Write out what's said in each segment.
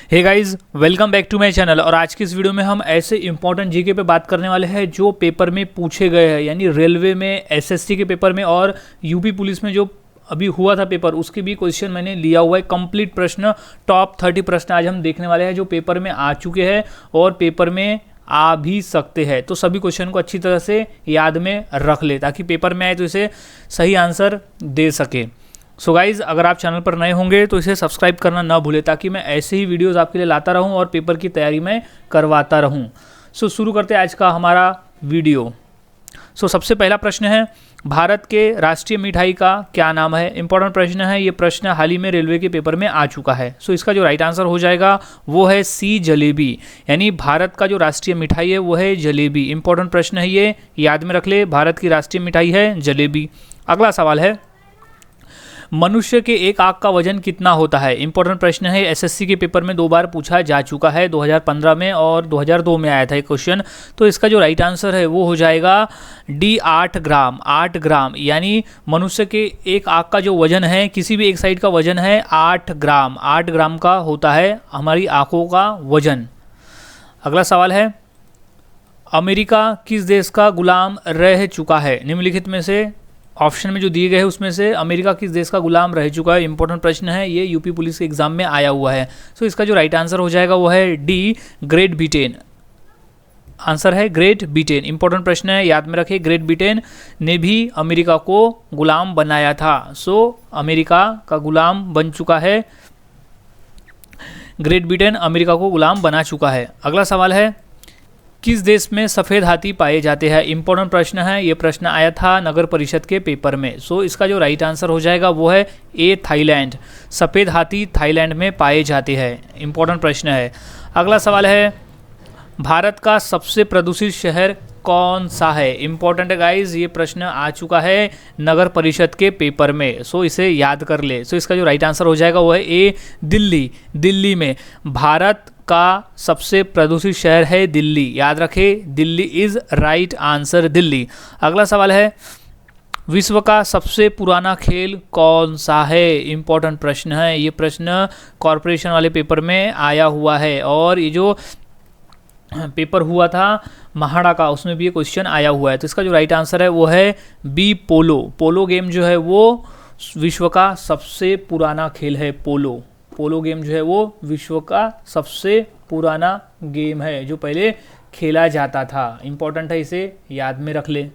Hey guys, welcome back to my channel. और आज की इस वीडियो में हम ऐसे इंपॉर्टेंट जीके पे बात करने वाले हैं जो पेपर में पूछे गए हैं, यानी रेलवे में, एसएससी के पेपर में और यूपी पुलिस में जो अभी हुआ था पेपर, उसके भी क्वेश्चन मैंने लिया हुआ है। कंप्लीट प्रश्न, टॉप 30 प्रश्न आज हम देखने वाले हैं जो पेपर में आ चुके हैं और पेपर में आ भी सकते हैं। तो सभी क्वेश्चन को अच्छी तरह से याद में रख ले ताकि पेपर में आए तो इसे सही आंसर दे सके। सो गाइज़, अगर आप चैनल पर नए होंगे तो इसे सब्सक्राइब करना ना भूलें ताकि मैं ऐसे ही वीडियोस आपके लिए लाता रहूं और पेपर की तैयारी में करवाता रहूं। सो शुरू करते हैं आज का हमारा वीडियो। सो सबसे पहला प्रश्न है, भारत के राष्ट्रीय मिठाई का क्या नाम है? इंपॉर्टेंट प्रश्न है। ये प्रश्न हाल ही में रेलवे के पेपर में आ चुका है। सो इसका जो राइट आंसर हो जाएगा वो है सी, जलेबी। यानी भारत का जो राष्ट्रीय मिठाई है वो है जलेबी। इंपॉर्टेंट प्रश्न है, ये याद में रख ले। भारत की राष्ट्रीय मिठाई है जलेबी। अगला सवाल है, मनुष्य के एक आंख का वजन कितना होता है? इंपॉर्टेंट प्रश्न है। एसएससी के पेपर में 2 बार पूछा जा चुका है, 2015 में और 2002 में आया था ये क्वेश्चन। तो इसका जो राइट आंसर है वो हो जाएगा डी, 8 ग्राम। 8 ग्राम यानी मनुष्य के एक आंख का जो वजन है, किसी भी एक साइड का वजन है 8 ग्राम। 8 ग्राम का होता है हमारी आंखों का वजन। अगला सवाल है, अमेरिका किस देश का गुलाम रह चुका है? निम्नलिखित में से ऑप्शन में जो दिए गए हैं उसमें से अमेरिका किस देश का गुलाम रह चुका है? इंपॉर्टेंट प्रश्न है, ये यूपी पुलिस के एग्जाम में आया हुआ है। सो इसका जो राइट आंसर हो जाएगा वो है डी, ग्रेट ब्रिटेन। आंसर है ग्रेट ब्रिटेन। इंपॉर्टेंट प्रश्न है, याद में रखें। ग्रेट ब्रिटेन ने भी अमेरिका को गुलाम बनाया था। सो अमेरिका का गुलाम बन चुका है, ग्रेट ब्रिटेन अमेरिका को गुलाम बना चुका है। अगला सवाल है, किस देश में सफ़ेद हाथी पाए जाते हैं? इंपॉर्टेंट प्रश्न है, ये प्रश्न आया था नगर परिषद के पेपर में। सो इसका जो राइट आंसर हो जाएगा वो है ए, थाईलैंड। सफ़ेद हाथी थाईलैंड में पाए जाते हैं। इंपॉर्टेंट प्रश्न है। अगला सवाल है, भारत का सबसे प्रदूषित शहर कौन सा है? इंपॉर्टेंट है गाइज, ये प्रश्न आ चुका है नगर परिषद के पेपर में। सो इसे याद कर ले। सो इसका जो राइट आंसर हो जाएगा वो है ए, दिल्ली। दिल्ली में भारत का सबसे प्रदूषित शहर है दिल्ली। याद रखें, Delhi is right answer, Delhi. अगला सवाल है, विश्व का सबसे पुराना खेल कौन सा है? इंपॉर्टेंट प्रश्न है। ये प्रश्न कॉरपोरेशन वाले पेपर में आया हुआ है और ये जो पेपर हुआ था महाड़ा का, उसमें भी ये क्वेश्चन आया हुआ है। तो इसका जो राइट आंसर है वो है बी, पोलो। पोलो गेम जो है वो विश्व का सबसे पुराना खेल है, पोलो। पोलो गेम जो है वो विश्व का सबसे पुराना गेम है जो पहले खेला जाता था। इंपॉर्टेंट है, इसे याद में रख ले।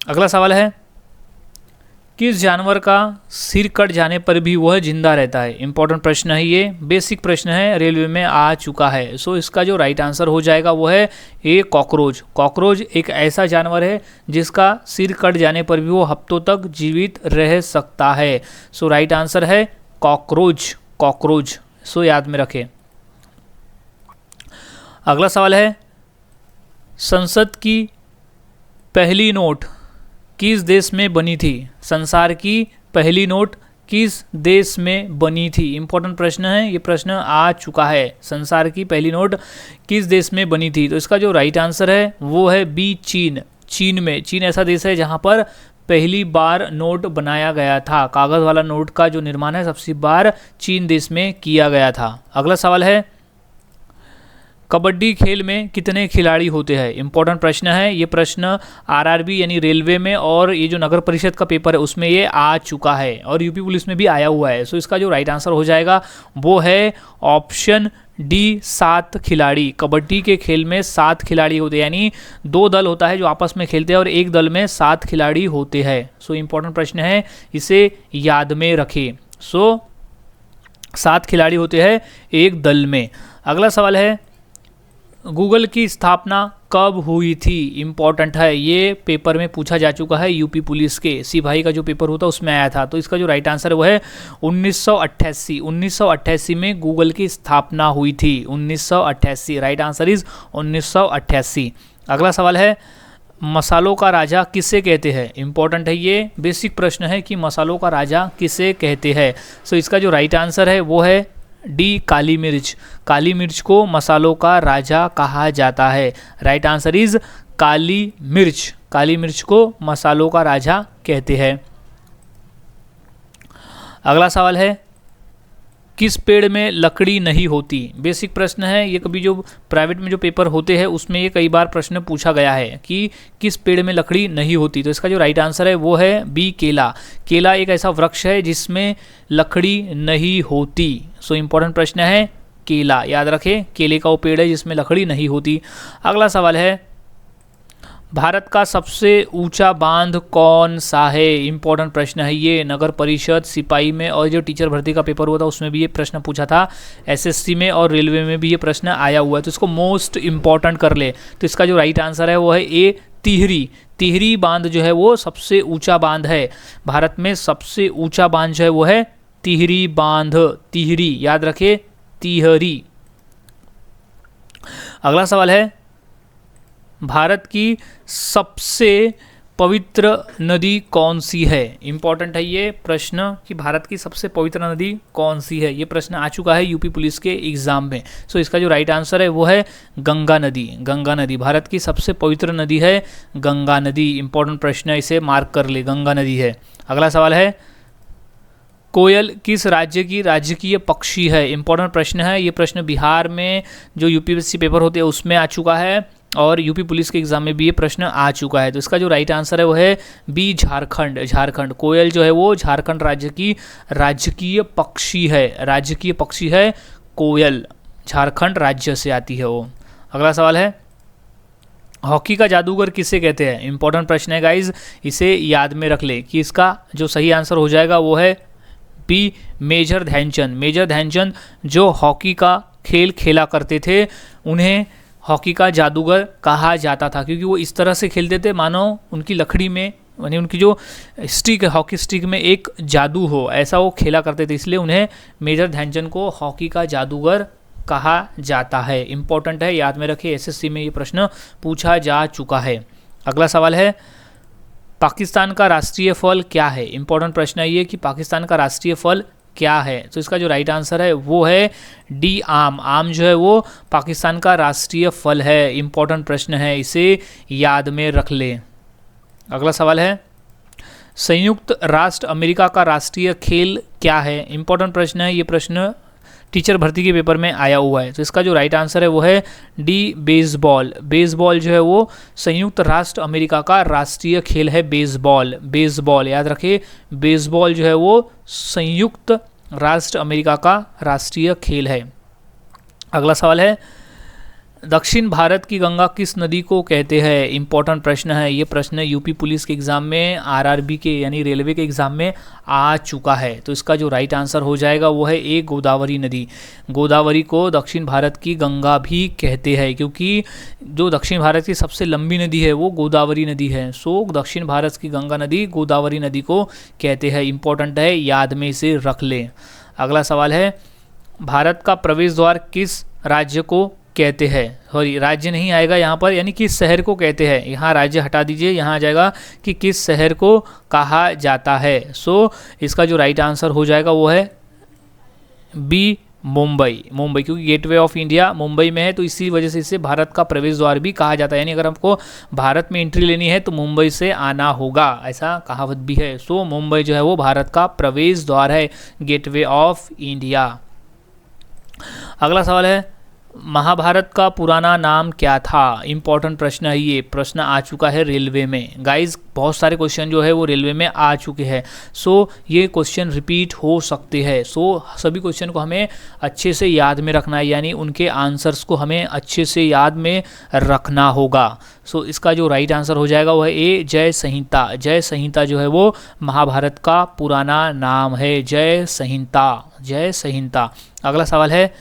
अगला सवाल है, किस जानवर का सिर कट जाने पर भी वह जिंदा रहता है? इंपॉर्टेंट प्रश्न है, ये बेसिक प्रश्न है, रेलवे में आ चुका है। सो इसका जो राइट आंसर हो जाएगा वो है ए, कॉकरोच। कॉकरोच एक ऐसा जानवर है जिसका सिर कट जाने पर भी वो हफ्तों तक जीवित रह सकता है। सो राइट आंसर है कॉकरोच, कॉकरोच। सो याद में रखें। अगला सवाल है, संसद की पहली नोट किस देश में बनी थी? संसार की पहली नोट किस देश में बनी थी? इंपॉर्टेंट प्रश्न है, ये प्रश्न आ चुका है। संसार की पहली नोट किस देश में बनी थी? तो इसका जो राइट आंसर है वो है बी, चीन। चीन में। चीन ऐसा देश है जहां पर पहली बार नोट बनाया गया था। कागज़ वाला नोट का जो निर्माण है सबसे बार चीन देश में किया गया था। अगला सवाल है, कबड्डी खेल में कितने खिलाड़ी होते हैं? इंपॉर्टेंट प्रश्न है, ये प्रश्न आरआरबी यानी रेलवे में और ये जो नगर परिषद का पेपर है उसमें ये आ चुका है और यूपी पुलिस में भी आया हुआ है। सो इसका जो राइट आंसर हो जाएगा वो है ऑप्शन डी, 7 खिलाड़ी। कबड्डी के खेल में 7 खिलाड़ी होते हैं, यानी 2 दल होता है जो आपस में खेलते हैं और एक दल में 7 खिलाड़ी होते हैं। सो इंपॉर्टेंट प्रश्न है, इसे याद में रखें। सो 7 खिलाड़ी होते हैं एक दल में। अगला सवाल है, गूगल की स्थापना कब हुई थी? इंपॉर्टेंट है, ये पेपर में पूछा जा चुका है। यूपी पुलिस के सिपाही का जो पेपर होता है उसमें आया था। तो इसका जो राइट आंसर है वो है 1988। 1988 में गूगल की स्थापना हुई थी। 1988, राइट आंसर इज 1988। अगला सवाल है, मसालों का राजा किसे कहते हैं? इंपॉर्टेंट है, ये बेसिक प्रश्न है कि मसालों का राजा किसे कहते हैं। सो इसका जो राइट आंसर है वो है डी, काली मिर्च। काली मिर्च को मसालों का राजा कहा जाता है। राइट आंसर इज काली मिर्च। काली मिर्च को मसालों का राजा कहते हैं। अगला सवाल है, किस पेड़ में लकड़ी नहीं होती? बेसिक प्रश्न है ये, कभी जो प्राइवेट में जो पेपर होते हैं उसमें ये कई बार प्रश्न पूछा गया है कि किस पेड़ में लकड़ी नहीं होती। तो इसका जो राइट आंसर है वो है बी, केला। केला एक ऐसा वृक्ष है जिसमें लकड़ी नहीं होती। सो इम्पोर्टेंट प्रश्न है केला, याद रखें, केले का वो पेड़ है जिसमें लकड़ी नहीं होती। अगला सवाल है, भारत का सबसे ऊंचा बांध कौन सा है? इंपॉर्टेंट प्रश्न है ये। नगर परिषद, सिपाही में और जो टीचर भर्ती का पेपर हुआ था उसमें भी ये प्रश्न पूछा था, एसएससी में और रेलवे में भी ये प्रश्न आया हुआ है, तो इसको मोस्ट इंपॉर्टेंट कर ले। तो इसका जो राइट आंसर है वो है ए, तिहरी। तिहरी बांध जो है वो सबसे ऊंचा बांध है। भारत में सबसे ऊंचा बांध जो है वो है तिहरी बांध। तिहरी, याद रखे, तिहरी। अगला सवाल है, भारत की सबसे पवित्र नदी कौन सी है? इंपॉर्टेंट है ये प्रश्न कि भारत की सबसे पवित्र नदी कौन सी है। ये प्रश्न आ चुका है यूपी पुलिस के एग्जाम में। सो इसका जो राइट आंसर है वो है गंगा नदी। गंगा नदी भारत की सबसे पवित्र नदी है, गंगा नदी। इंपॉर्टेंट प्रश्न है, इसे मार्क कर ले, गंगा नदी है। अगला सवाल है, कोयल किस राज्य की राजकीय पक्षी है? इंपॉर्टेंट प्रश्न है ये। प्रश्न बिहार में जो यूपीएससी पेपर होते हैं उसमें आ चुका है और यूपी पुलिस के एग्जाम में भी ये प्रश्न आ चुका है। तो इसका जो राइट आंसर है वो है बी, झारखंड। झारखंड, कोयल जो है वो झारखंड राज्य की राजकीय पक्षी है। राजकीय पक्षी है कोयल, झारखंड राज्य से आती है वो। अगला सवाल है, हॉकी का जादूगर किसे कहते हैं? इंपॉर्टेंट प्रश्न है गाइज, इसे याद में रख ले कि इसका जो सही आंसर हो जाएगा वो है B, major Dhyan Chand. Major Dhyan Chand जो हॉकी का खेल खेला करते थे उन्हें हॉकी का जादूगर कहा जाता था, क्योंकि वो इस तरह से खेलते थे मानो उनकी लकड़ी में, यानी उनकी जो स्टिक है, हॉकी स्टिक में एक जादू हो, ऐसा वो खेला करते थे, इसलिए उन्हें मेजर ध्यानचंद को हॉकी का जादूगर कहा जाता है। इंपॉर्टेंट है, याद में रखिए, एसएससी में ये प्रश्न पूछा जा चुका है। अगला सवाल है, पाकिस्तान का राष्ट्रीय फल क्या है? इंपॉर्टेंट प्रश्न है ये कि पाकिस्तान का राष्ट्रीय फल क्या है। तो इसका जो राइट आंसर है वो है डी, आम। आम जो है वो पाकिस्तान का राष्ट्रीय फल है। इंपॉर्टेंट प्रश्न है, इसे याद में रख ले। अगला सवाल है, संयुक्त राष्ट्र अमेरिका का राष्ट्रीय खेल क्या है? इंपॉर्टेंट प्रश्न है ये। प्रश्न टीचर भर्ती के पेपर में आया हुआ है। तो इसका जो राइट आंसर है वो है डी, बेसबॉल। बेसबॉल जो है वो संयुक्त राष्ट्र अमेरिका का राष्ट्रीय खेल है, बेसबॉल। बेसबॉल, याद रखिए, बेसबॉल जो है वो संयुक्त राष्ट्र अमेरिका का राष्ट्रीय खेल है। अगला सवाल है, दक्षिण भारत की गंगा किस नदी को कहते हैं? इंपॉर्टेंट प्रश्न है ये। प्रश्न यूपी पुलिस के एग्जाम में, आरआरबी के यानी रेलवे के एग्जाम में आ चुका है। तो इसका जो राइट आंसर हो जाएगा वो है ए, गोदावरी नदी। गोदावरी को दक्षिण भारत की गंगा भी कहते हैं, क्योंकि जो दक्षिण भारत की सबसे लंबी नदी है वो गोदावरी नदी है। सो दक्षिण भारत की गंगा नदी गोदावरी नदी को कहते हैं। इंपॉर्टेंट है, याद में इसे रख लें। अगला सवाल है, भारत का प्रवेश द्वार किस राज्य को कहते हैं? सॉरी, राज्य नहीं आएगा यहाँ पर, यानी किस शहर को कहते हैं। यहाँ राज्य हटा दीजिए, यहाँ आ जाएगा कि किस शहर को कहा जाता है। सो इसका जो राइट आंसर हो जाएगा वो है बी, मुंबई। मुंबई, क्योंकि गेटवे ऑफ इंडिया मुंबई में है, तो इसी वजह से इसे भारत का प्रवेश द्वार भी कहा जाता है। यानी अगर हमको भारत में एंट्री लेनी है तो मुंबई से आना होगा, ऐसा कहावत भी है। सो मुंबई जो है वो भारत का प्रवेश द्वार है, गेटवे ऑफ इंडिया। अगला सवाल है, महाभारत का पुराना नाम क्या था? इंपॉर्टेंट प्रश्न है ये। प्रश्न आ चुका है रेलवे में। गाइज बहुत सारे क्वेश्चन जो है वो रेलवे में आ चुके हैं। सो ये क्वेश्चन रिपीट हो सकते हैं। सो सभी क्वेश्चन को हमें अच्छे से याद में रखना है, यानी उनके आंसर्स को हमें अच्छे से याद में रखना होगा। सो इसका जो राइट आंसर हो जाएगा वो है ए, जय संहिता। जय संहिता जो है वो महाभारत का पुराना नाम है, जय संहिता, जय संहिता। अगला सवाल है,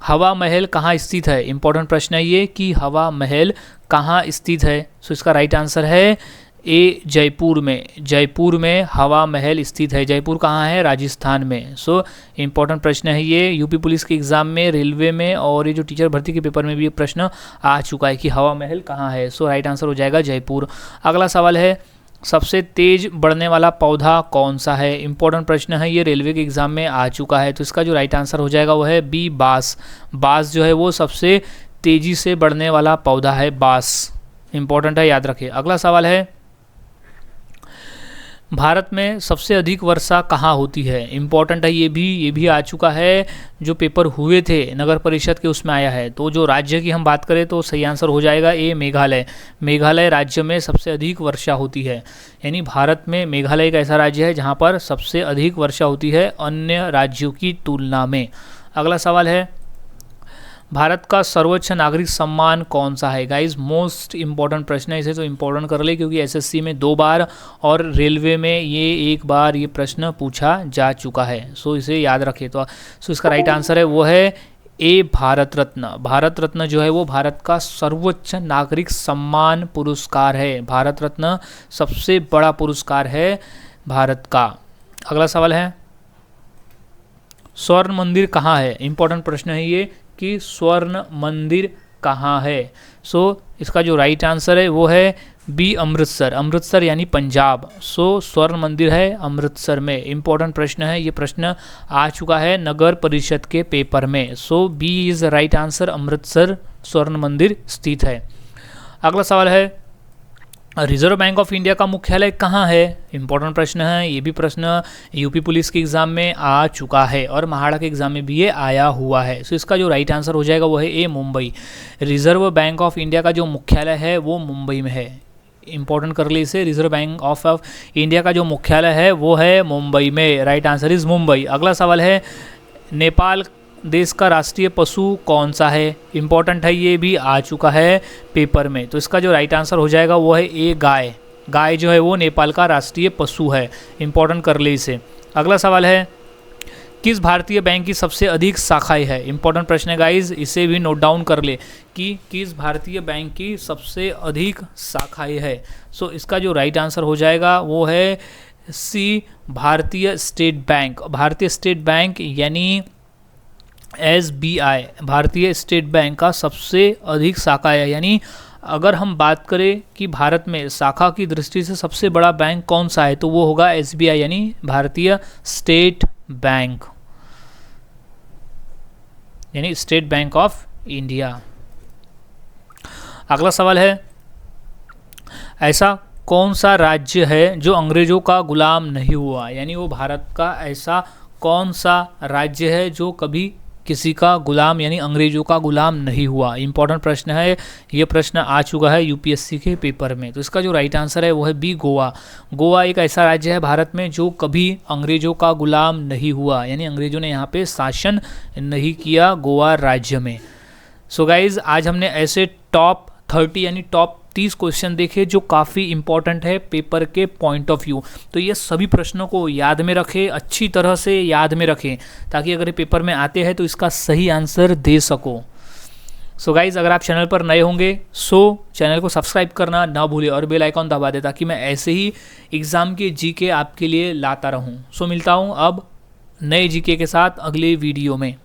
हवा महल कहाँ स्थित है? इंपॉर्टेंट प्रश्न है ये कि हवा महल कहाँ स्थित है। सो इसका राइट आंसर है ए, जयपुर में। जयपुर में हवा महल स्थित है। जयपुर कहाँ है? राजस्थान में। सो इंपॉर्टेंट प्रश्न है ये, यूपी पुलिस के एग्जाम में, रेलवे में और ये जो टीचर भर्ती के पेपर में भी ये प्रश्न आ चुका है कि हवा महल कहाँ है। सो राइट आंसर हो जाएगा जयपुर। अगला सवाल है, सबसे तेज बढ़ने वाला पौधा कौन सा है? इंपॉर्टेंट प्रश्न है ये, रेलवे के एग्जाम में आ चुका है। तो इसका जो राइट आंसर हो जाएगा वो है बी, बांस। बांस जो है वो सबसे तेजी से बढ़ने वाला पौधा है, बांस। इंपॉर्टेंट है, याद रखिए। अगला सवाल है, भारत में सबसे अधिक वर्षा कहाँ होती है, इम्पॉर्टेंट है ये भी आ चुका है, जो पेपर हुए थे नगर परिषद के उसमें आया है। तो जो राज्य की हम बात करें तो सही आंसर हो जाएगा ए मेघालय। मेघालय राज्य में सबसे अधिक वर्षा होती है, यानी भारत में मेघालय एक ऐसा राज्य है जहाँ पर सबसे अधिक वर्षा होती है अन्य राज्यों की तुलना में। अगला सवाल है, भारत का सर्वोच्च नागरिक सम्मान कौन सा है। गाइज मोस्ट इंपॉर्टेंट प्रश्न है, इसे तो इंपॉर्टेंट कर ले क्योंकि एसएससी में 2 बार और रेलवे में ये 1 बार ये प्रश्न पूछा जा चुका है। सो इसे याद रखें। तो इसका राइट आंसर है वो है ए भारत रत्न। भारत रत्न जो है वो भारत का सर्वोच्च नागरिक सम्मान पुरस्कार है। भारत रत्न सबसे बड़ा पुरस्कार है भारत का। अगला सवाल है, स्वर्ण मंदिर कहाँ है। इंपॉर्टेंट प्रश्न है ये कि स्वर्ण मंदिर कहाँ है। सो इसका जो राइट आंसर है वो है बी अमृतसर। अमृतसर यानी पंजाब। सो स्वर्ण मंदिर है अमृतसर में। इंपॉर्टेंट प्रश्न है, ये प्रश्न आ चुका है नगर परिषद के पेपर में। So B is right answer, Amritsar स्वर्ण मंदिर स्थित है। अगला सवाल है, रिजर्व बैंक ऑफ इंडिया का मुख्यालय कहाँ है। इंपॉर्टेंट प्रश्न है, ये भी प्रश्न यूपी पुलिस के एग्जाम में आ चुका है और महाड़ा के एग्जाम में भी ये आया हुआ है। सो इसका जो राइट आंसर हो जाएगा वो है A Mumbai. Reserve Bank of India का जो मुख्यालय है वो मुंबई में है। इंपॉर्टेंट कर ली इसे, रिजर्व बैंक ऑफ इंडिया का जो मुख्यालय है वो है मुंबई में। Right answer is Mumbai. अगला सवाल है, नेपाल देश का राष्ट्रीय पशु कौन सा है। इंपॉर्टेंट है, ये भी आ चुका है पेपर में। तो इसका जो राइट आंसर हो जाएगा वो है ए गाय। गाय जो है वो नेपाल का राष्ट्रीय पशु है। इंपॉर्टेंट कर ले इसे। अगला सवाल है, किस भारतीय बैंक की सबसे अधिक शाखाएं है। इंपॉर्टेंट प्रश्न है गाइज, इसे भी नोट डाउन कर ले कि किस भारतीय बैंक की सबसे अधिक शाखाएं है। सो इसका जो राइट आंसर हो जाएगा वो है सी भारतीय स्टेट बैंक। भारतीय स्टेट बैंक यानी SBI, भारतीय स्टेट बैंक का सबसे अधिक शाखा है। यानी अगर हम बात करें कि भारत में शाखा की दृष्टि से सबसे बड़ा बैंक कौन सा है तो वो होगा SBI यानी भारतीय स्टेट बैंक, यानी स्टेट बैंक ऑफ इंडिया। अगला सवाल है, ऐसा कौन सा राज्य है जो अंग्रेजों का गुलाम नहीं हुआ। यानी वो भारत का ऐसा कौन सा राज्य है जो कभी किसी का गुलाम यानी अंग्रेजों का गुलाम नहीं हुआ। इंपॉर्टेंट प्रश्न है, ये प्रश्न आ चुका है यूपीएससी के पेपर में। तो इसका जो राइट आंसर है वो है बी गोवा। गोवा एक ऐसा राज्य है भारत में जो कभी अंग्रेजों का गुलाम नहीं हुआ, यानी अंग्रेजों ने यहाँ पे शासन नहीं किया गोवा राज्य में। सो गाइज आज हमने ऐसे टॉप 30 यानी टॉप 30 क्वेश्चन देखे जो काफ़ी इंपॉर्टेंट है पेपर के पॉइंट ऑफ व्यू। तो ये सभी प्रश्नों को याद में रखें, अच्छी तरह से याद में रखें, ताकि अगर ये पेपर में आते हैं तो इसका सही आंसर दे सको। सो गाइज अगर आप चैनल पर नए होंगे सो चैनल को सब्सक्राइब करना ना भूलें और बेल आइकॉन दबा दें ताकि मैं ऐसे ही एग्ज़ाम के जीके आपके लिए लाता रहूं। सो मिलता हूं अब नए जीके के साथ अगले वीडियो में।